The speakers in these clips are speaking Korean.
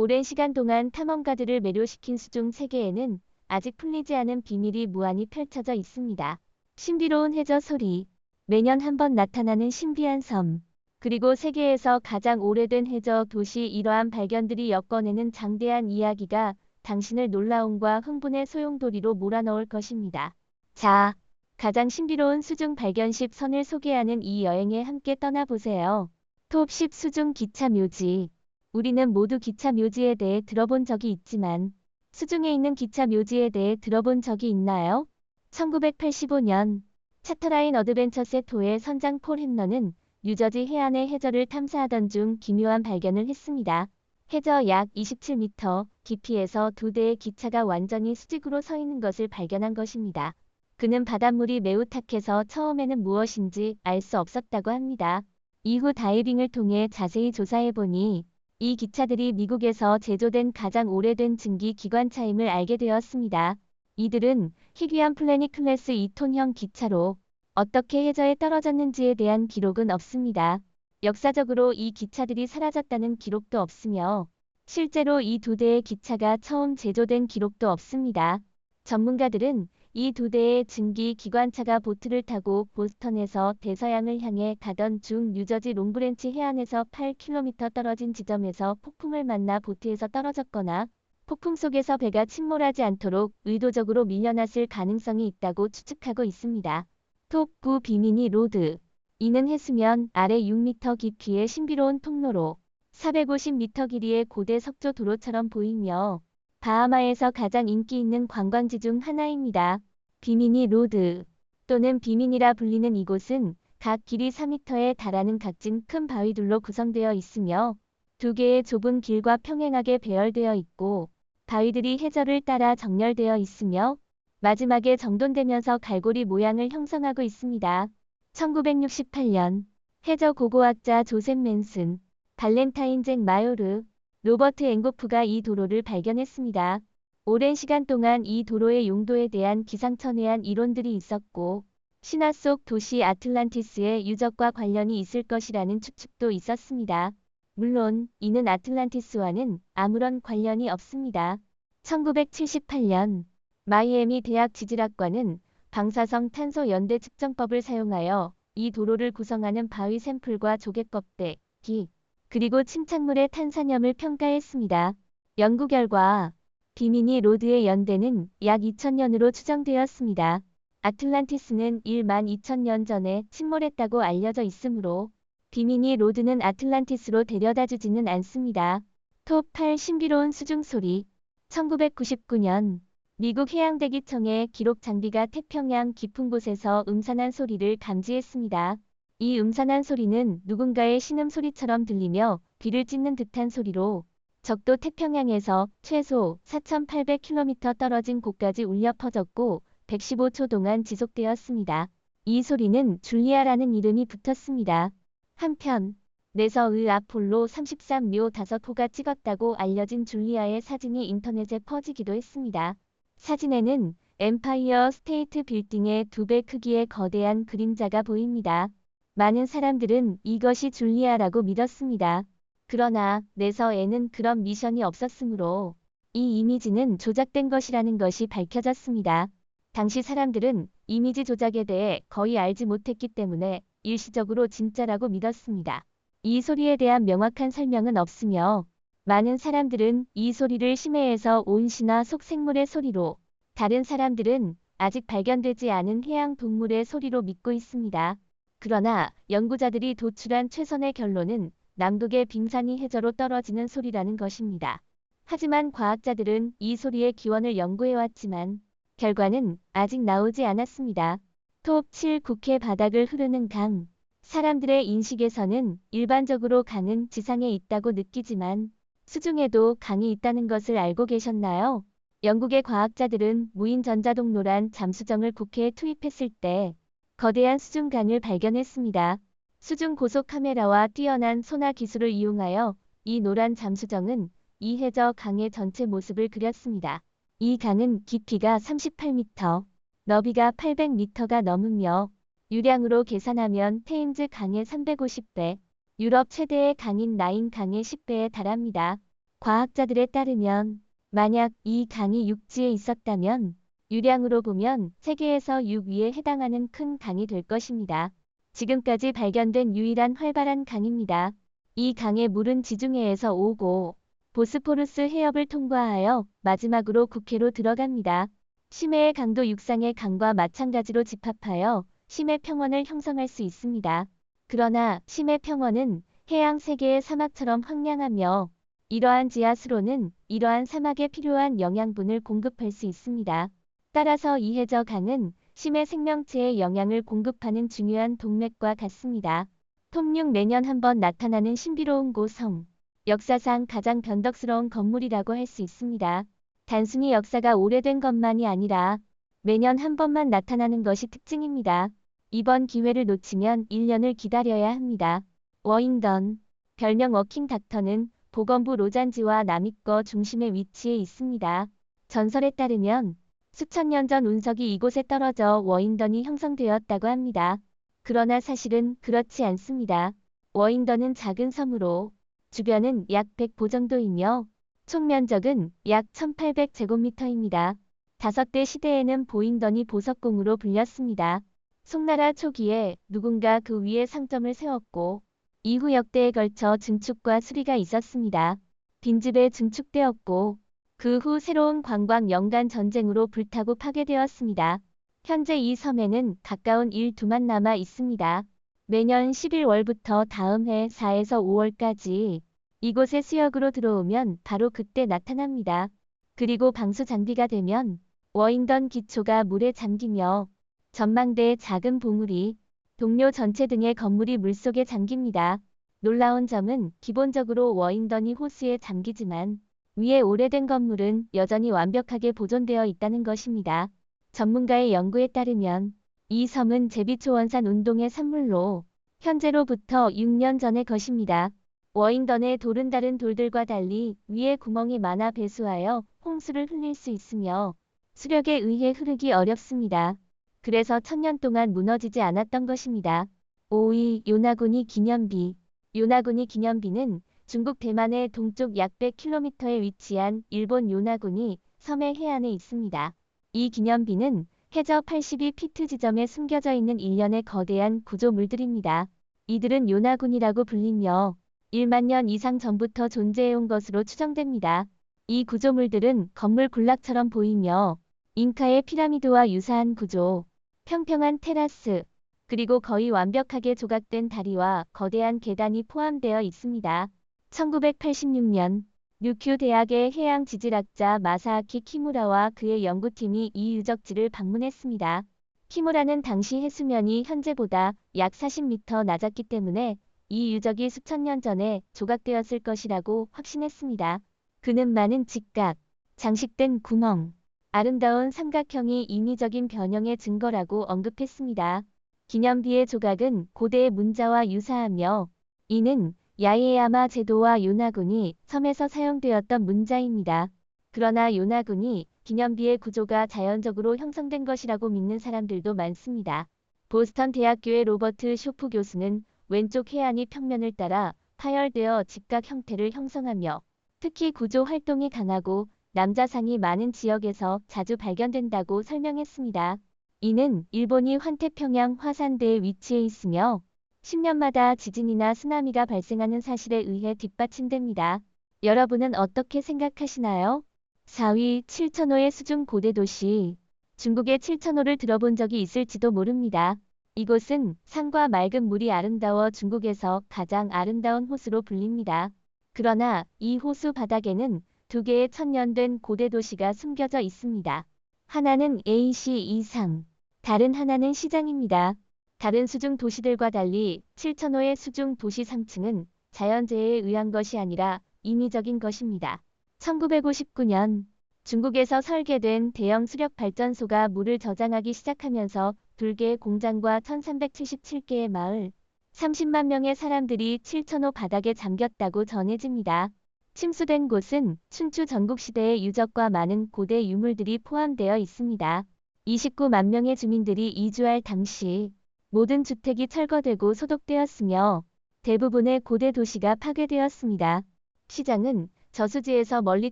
오랜 시간 동안 탐험가들을 매료시킨 수중 세계에는 아직 풀리지 않은 비밀이 무한히 펼쳐져 있습니다. 신비로운 해저 소리, 매년 한 번 나타나는 신비한 섬, 그리고 세계에서 가장 오래된 해저 도시 이러한 발견들이 엮어내는 장대한 이야기가 당신을 놀라움과 흥분의 소용돌이로 몰아넣을 것입니다. 자, 가장 신비로운 수중 발견 10선을 소개하는 이 여행에 함께 떠나보세요. 톱 10 수중 기차 묘지. 우리는 모두 기차 묘지에 대해 들어본 적이 있지만 수중에 있는 기차 묘지에 대해 들어본 적이 있나요? 1985년 차터라인 어드벤처 세토의 선장 폴 햄넌은 뉴저지 해안의 해저를 탐사하던 중 기묘한 발견을 했습니다. 해저 약 27m 깊이에서 두 대의 기차가 완전히 수직으로 서 있는 것을 발견한 것입니다. 그는 바닷물이 매우 탁해서 처음에는 무엇인지 알 수 없었다고 합니다. 이후 다이빙을 통해 자세히 조사해보니 이 기차들이 미국에서 제조된 가장 오래된 증기 기관차임을 알게 되었습니다. 이들은 희귀한 플래닛 클래스 2톤형 기차로 어떻게 해저에 떨어졌는지에 대한 기록은 없습니다. 역사적으로 이 기차들이 사라졌다는 기록도 없으며 실제로 이 두 대의 기차가 처음 제조된 기록도 없습니다. 전문가들은 이 두 대의 증기 기관차가 보트를 타고 보스턴에서 대서양을 향해 가던 중 뉴저지 롱브랜치 해안에서 8km 떨어진 지점에서 폭풍을 만나 보트에서 떨어졌거나 폭풍 속에서 배가 침몰하지 않도록 의도적으로 밀려났을 가능성이 있다고 추측하고 있습니다. 톱 9 비미니 로드. 이는 해수면 아래 6m 깊이의 신비로운 통로로 450m 길이의 고대 석조 도로처럼 보이며 바하마에서 가장 인기 있는 관광지 중 하나입니다. 비미니 로드 또는 비미니라 불리는 이곳은 각 길이 4m에 달하는 각진 큰 바위들로 구성되어 있으며 두 개의 좁은 길과 평행하게 배열되어 있고 바위들이 해저를 따라 정렬되어 있으며 마지막에 정돈되면서 갈고리 모양을 형성하고 있습니다. 1968년 해저 고고학자 조셉 맨슨, 발렌타인 잭 마요르, 로버트 앵고프가 이 도로를 발견했습니다. 오랜 시간 동안 이 도로의 용도에 대한 기상천외한 이론들이 있었고 신화 속 도시 아틀란티스의 유적과 관련이 있을 것이라는 추측도 있었습니다. 물론 이는 아틀란티스와는 아무런 관련이 없습니다. 1978년 마이애미 대학 지질학과는 방사성 탄소 연대 측정법을 사용하여 이 도로를 구성하는 바위 샘플과 조개 껍데기 그리고 침착물의 탄산염을 평가했습니다. 연구 결과 비미니 로드의 연대는 약 2000년으로 추정되었습니다. 아틀란티스는 1만 2000년 전에 침몰했다고 알려져 있으므로 비미니 로드는 아틀란티스로 데려다주지는 않습니다. 톱 8 신비로운 수중소리. 1999년 미국 해양대기청의 기록 장비가 태평양 깊은 곳에서 음산한 소리를 감지했습니다. 이 음산한 소리는 누군가의 신음소리처럼 들리며 귀를 찢는 듯한 소리로 적도 태평양에서 최소 4,800km 떨어진 곳까지 울려 퍼졌고 115초 동안 지속되었습니다. 이 소리는 줄리아라는 이름이 붙었습니다. 한편 내서의 아폴로 33묘 5호가 찍었다고 알려진 줄리아의 사진이 인터넷에 퍼지기도 했습니다. 사진에는 엠파이어 스테이트 빌딩의 2배 크기의 거대한 그림자가 보입니다. 많은 사람들은 이것이 줄리아라고 믿었습니다. 그러나 내서에는 그런 미션이 없었으므로 이 이미지는 조작된 것이라는 것이 밝혀졌습니다. 당시 사람들은 이미지 조작에 대해 거의 알지 못했기 때문에 일시적으로 진짜라고 믿었습니다. 이 소리에 대한 명확한 설명은 없으며 많은 사람들은 이 소리를 심해에서 온 신화 속 생물의 소리로, 다른 사람들은 아직 발견되지 않은 해양 동물의 소리로 믿고 있습니다. 그러나 연구자들이 도출한 최선의 결론은 남극의 빙산이 해저로 떨어지는 소리라는 것입니다. 하지만 과학자들은 이 소리의 기원을 연구해왔지만 결과는 아직 나오지 않았습니다. 톱 7 국해 바닥을 흐르는 강. 사람들의 인식에서는 일반적으로 강은 지상에 있다고 느끼지만 수중에도 강이 있다는 것을 알고 계셨나요? 영국의 과학자들은 무인 전자동로란 잠수정을 국해에 투입했을 때 거대한 수중강을 발견했습니다. 수중 고속 카메라와 뛰어난 소나 기술을 이용하여 이 노란 잠수정은 이 해저 강의 전체 모습을 그렸습니다. 이 강은 깊이가 38m, 너비가 800m가 넘으며 유량으로 계산하면 테임즈 강의 350배, 유럽 최대의 강인 라인 강의 10배에 달합니다. 과학자들에 따르면 만약 이 강이 육지에 있었다면 유량으로 보면 세계에서 6위에 해당하는 큰 강이 될 것입니다. 지금까지 발견된 유일한 활발한 강입니다. 이 강의 물은 지중해에서 오고 보스포루스 해협을 통과하여 마지막으로 국해로 들어갑니다. 심해의 강도 육상의 강과 마찬가지로 집합하여 심해 평원을 형성할 수 있습니다. 그러나 심해 평원은 해양 세계의 사막처럼 황량하며 이러한 지하수로는 이러한 사막에 필요한 영양분을 공급할 수 있습니다. 따라서 이 해저 강은 심해 생명체에 영양을 공급하는 중요한 동맥과 같습니다. 톱6 매년 한 번 나타나는 신비로운 고성. 역사상 가장 변덕스러운 건물이라고 할 수 있습니다. 단순히 역사가 오래된 것만이 아니라 매년 한 번만 나타나는 것이 특징입니다. 이번 기회를 놓치면 1년을 기다려야 합니다. 워잉던, 별명 워킹 닥터는 보건부 로잔지와 남이거 중심에 위치해 있습니다. 전설에 따르면 수천 년 전 운석이 이곳에 떨어져 워잉던이 형성되었다고 합니다. 그러나 사실은 그렇지 않습니다. 워잉던은 작은 섬으로 주변은 약 100보 정도이며 총 면적은 약 1800제곱미터입니다. 5대 시대에는 보잉던이 보석공으로 불렸습니다. 송나라 초기에 누군가 그 위에 상점을 세웠고 이후 역대에 걸쳐 증축과 수리가 있었습니다. 빈집에 증축되었고 그 후 새로운 관광 연간 전쟁으로 불타고 파괴되었습니다. 현재 이 섬에는 가까운 일두만 남아 있습니다. 매년 11월부터 다음 해 4에서 5월까지 이곳에 수역으로 들어오면 바로 그때 나타납니다. 그리고 방수 장비가 되면 워잉던 기초가 물에 잠기며 전망대의 작은 봉우리, 동료 전체 등의 건물이 물속에 잠깁니다. 놀라운 점은 기본적으로 워잉던이 호수에 잠기지만 위에 오래된 건물은 여전히 완벽하게 보존되어 있다는 것입니다. 전문가의 연구에 따르면 이 섬은 제비초원산 운동의 산물로 현재로부터 6년 전의 것입니다. 워잉던의 돌은 다른 돌들과 달리 위에 구멍이 많아 배수하여 홍수를 흘릴 수 있으며 수력에 의해 흐르기 어렵습니다. 그래서 1000년 동안 무너지지 않았던 것입니다. 5위 요나구니 기념비. 요나구니 기념비는 중국 대만의 동쪽 약 100km에 위치한 일본 요나구니 섬의 해안에 있습니다. 이 기념비는 해저 82피트 지점에 숨겨져 있는 일련의 거대한 구조물들입니다. 이들은 요나구니라고 불리며 1만 년 이상 전부터 존재해온 것으로 추정됩니다. 이 구조물들은 건물 군락처럼 보이며 잉카의 피라미드와 유사한 구조, 평평한 테라스, 그리고 거의 완벽하게 조각된 다리와 거대한 계단이 포함되어 있습니다. 1986년 류큐 대학의 해양 지질학자 마사아키 키무라와 그의 연구팀이 이 유적지를 방문했습니다. 키무라는 당시 해수면이 현재보다 약 40m 낮았기 때문에 이 유적이 수천 년 전에 조각되었을 것이라고 확신했습니다. 그는 많은 직각, 장식된 구멍, 아름다운 삼각형이 인위적인 변형의 증거라고 언급했습니다. 기념비의 조각은 고대의 문자와 유사하며 이는 야에야마 제도와 요나구니 섬에서 사용되었던 문자입니다. 그러나 요나구니 기념비의 구조가 자연적으로 형성된 것이라고 믿는 사람들도 많습니다. 보스턴 대학교의 로버트 쇼프 교수는 왼쪽 해안이 평면을 따라 파열되어 직각 형태를 형성하며 특히 구조 활동이 강하고 남자상이 많은 지역에서 자주 발견된다고 설명했습니다. 이는 일본이 환태평양 화산대에 위치해 있으며 10년마다 지진이나 쓰나미가 발생하는 사실에 의해 뒷받침됩니다. 여러분은 어떻게 생각하시나요? 4위 7000호의 수중 고대도시. 중국의 7000호를 들어본 적이 있을지도 모릅니다. 이곳은 산과 맑은 물이 아름다워 중국에서 가장 아름다운 호수로 불립니다. 그러나 이 호수 바닥에는 두 개의 천년된 고대도시가 숨겨져 있습니다. 하나는 AC 이상, 다른 하나는 시장입니다. 다른 수중 도시들과 달리 7000호의 수중 도시 상층은 자연재해에 의한 것이 아니라 인위적인 것입니다. 1959년 중국에서 설계된 대형 수력 발전소가 물을 저장하기 시작하면서 2개의 공장과 1377개의 마을, 30만 명의 사람들이 7000호 바닥에 잠겼다고 전해집니다. 침수된 곳은 춘추 전국시대의 유적과 많은 고대 유물들이 포함되어 있습니다. 29만 명의 주민들이 이주할 당시 모든 주택이 철거되고 소독되었으며 대부분의 고대 도시가 파괴되었습니다. 시장은 저수지에서 멀리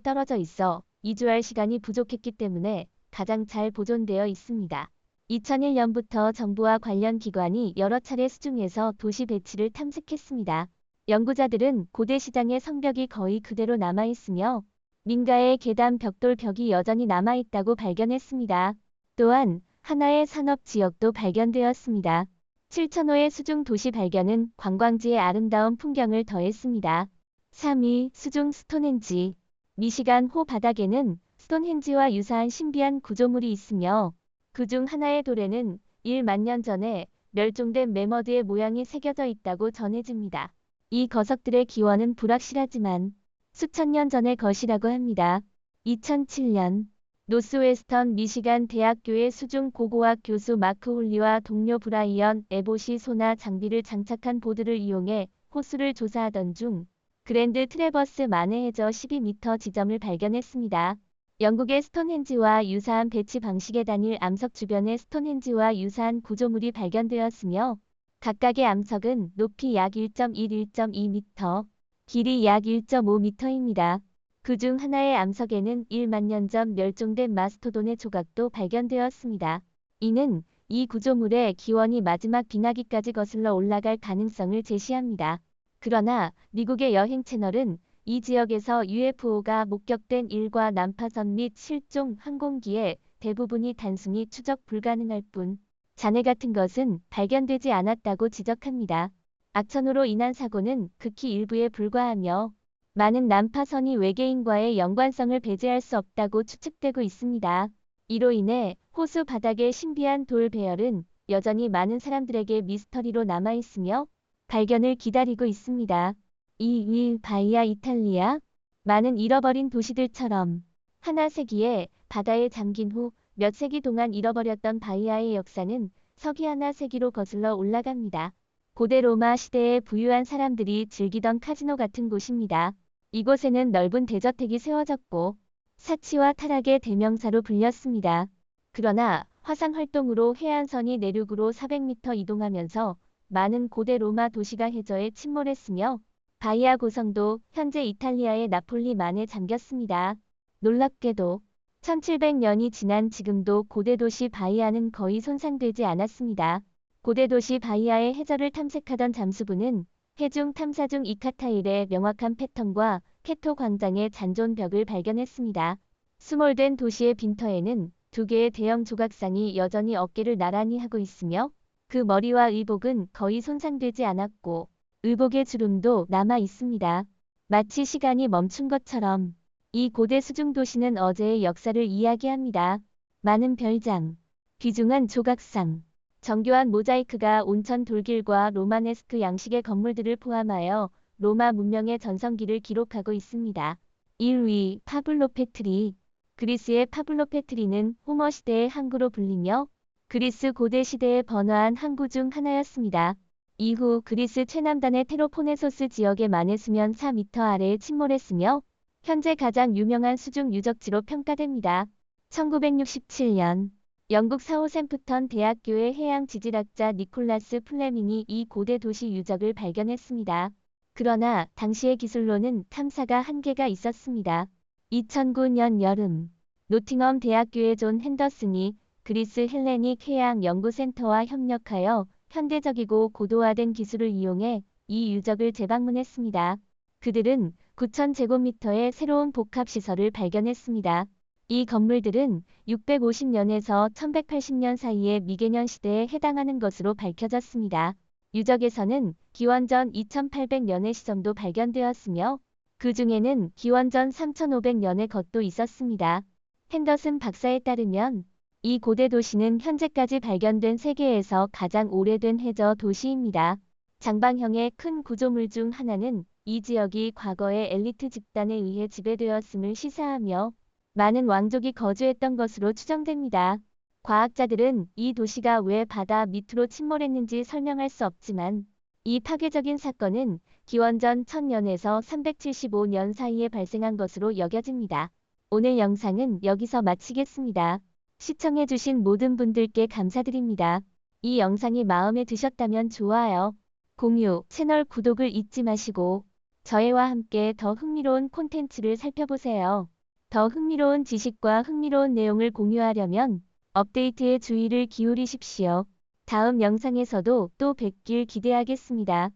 떨어져 있어 이주할 시간이 부족했기 때문에 가장 잘 보존되어 있습니다. 2001년부터 정부와 관련 기관이 여러 차례 수중에서 도시 배치를 탐색했습니다. 연구자들은 고대 시장의 성벽이 거의 그대로 남아있으며 민가의 계단 벽돌 벽이 여전히 남아있다고 발견했습니다. 또한 하나의 산업 지역도 발견되었습니다. 7,000호의 수중 도시 발견은 관광지의 아름다운 풍경을 더했습니다. 3위 수중 스톤헨지. 미시간 호 바닥에는 스톤헨지와 유사한 신비한 구조물이 있으며 그중 하나의 돌에는 1만 년 전에 멸종된 매머드의 모양이 새겨져 있다고 전해집니다. 이 거석들의 기원은 불확실하지만 수천 년 전의 것이라고 합니다. 2007년 노스웨스턴 미시간 대학교의 수중 고고학 교수 마크 홀리와 동료 브라이언 에봇이 소나 장비를 장착한 보드를 이용해 호수를 조사하던 중 그랜드 트래버스 만해 해저 12m 지점을 발견했습니다. 영국의 스톤헨지와 유사한 배치 방식의 단일 암석 주변에 스톤헨지와 유사한 구조물이 발견되었으며 각각의 암석은 높이 약 1.1-1.2m, 길이 약 1.5m입니다. 그중 하나의 암석에는 1만 년 전 멸종된 마스토돈의 조각도 발견되었습니다. 이는 이 구조물의 기원이 마지막 빙하기까지 거슬러 올라갈 가능성을 제시합니다. 그러나 미국의 여행 채널은 이 지역에서 UFO가 목격된 일과 난파선 및 실종 항공기의 대부분이 단순히 추적 불가능할 뿐 잔해 같은 것은 발견되지 않았다고 지적합니다. 악천후로 인한 사고는 극히 일부에 불과하며 많은 난파선이 외계인과의 연관성을 배제할 수 없다고 추측되고 있습니다. 이로 인해 호수 바닥의 신비한 돌 배열은 여전히 많은 사람들에게 미스터리로 남아있으며 발견을 기다리고 있습니다. 2위 바이아 이탈리아. 많은 잃어버린 도시들처럼 하나 세기에 바다에 잠긴 후 몇 세기 동안 잃어버렸던 바이아의 역사는 서기 하나 세기로 거슬러 올라갑니다. 고대 로마 시대에 부유한 사람들이 즐기던 카지노 같은 곳입니다. 이곳에는 넓은 대저택이 세워졌고 사치와 타락의 대명사로 불렸습니다. 그러나 화산 활동으로 해안선이 내륙으로 400m 이동하면서 많은 고대 로마 도시가 해저에 침몰했으며 바이아 고성도 현재 이탈리아의 나폴리만에 잠겼습니다. 놀랍게도 1700년이 지난 지금도 고대 도시 바이아는 거의 손상되지 않았습니다. 고대 도시 바이아의 해저를 탐색하던 잠수부는 해중 탐사 중 이카타일의 명확한 패턴과 케토 광장의 잔존벽을 발견했습니다. 수몰된 도시의 빈터에는 두 개의 대형 조각상이 여전히 어깨를 나란히 하고 있으며 그 머리와 의복은 거의 손상되지 않았고 의복의 주름도 남아 있습니다. 마치 시간이 멈춘 것처럼 이 고대 수중 도시는 어제의 역사를 이야기합니다. 많은 별장, 귀중한 조각상, 정교한 모자이크가 온천 돌길과 로마네스크 양식의 건물들을 포함하여 로마 문명의 전성기를 기록하고 있습니다. 1위 파블로 페트리. 그리스의 파블로 페트리는 호머 시대의 항구로 불리며 그리스 고대 시대의 번화한 항구 중 하나였습니다. 이후 그리스 최남단의 테로포네소스 지역의 만해 수면 4m 아래에 침몰했으며 현재 가장 유명한 수중 유적지로 평가됩니다. 1967년 영국 사우샘프턴 대학교의 해양 지질학자 니콜라스 플레밍이 이 고대 도시 유적을 발견했습니다. 그러나 당시의 기술로는 탐사가 한계가 있었습니다. 2009년 여름 노팅엄 대학교의 존 핸더슨이 그리스 헬레닉 해양 연구센터와 협력하여 현대적이고 고도화된 기술을 이용해 이 유적을 재방문했습니다. 그들은 9,000제곱미터의 새로운 복합시설을 발견했습니다. 이 건물들은 650년에서 1180년 사이의 미개년 시대에 해당하는 것으로 밝혀졌습니다. 유적에서는 기원전 2800년의 시점도 발견되었으며 그 중에는 기원전 3500년의 것도 있었습니다. 핸더슨 박사에 따르면 이 고대 도시는 현재까지 발견된 세계에서 가장 오래된 해저 도시입니다. 장방형의 큰 구조물 중 하나는 이 지역이 과거의 엘리트 집단에 의해 지배되었음을 시사하며 많은 왕족이 거주했던 것으로 추정됩니다. 과학자들은 이 도시가 왜 바다 밑으로 침몰했는지 설명할 수 없지만 이 파괴적인 사건은 기원전 1000년에서 375년 사이에 발생한 것으로 여겨집니다. 오늘 영상은 여기서 마치겠습니다. 시청해주신 모든 분들께 감사드립니다. 이 영상이 마음에 드셨다면 좋아요, 공유, 채널 구독을 잊지 마시고 저희와 함께 더 흥미로운 콘텐츠를 살펴보세요. 더 흥미로운 지식과 흥미로운 내용을 공유하려면 업데이트에 주의를 기울이십시오. 다음 영상에서도 또 뵙길 기대하겠습니다.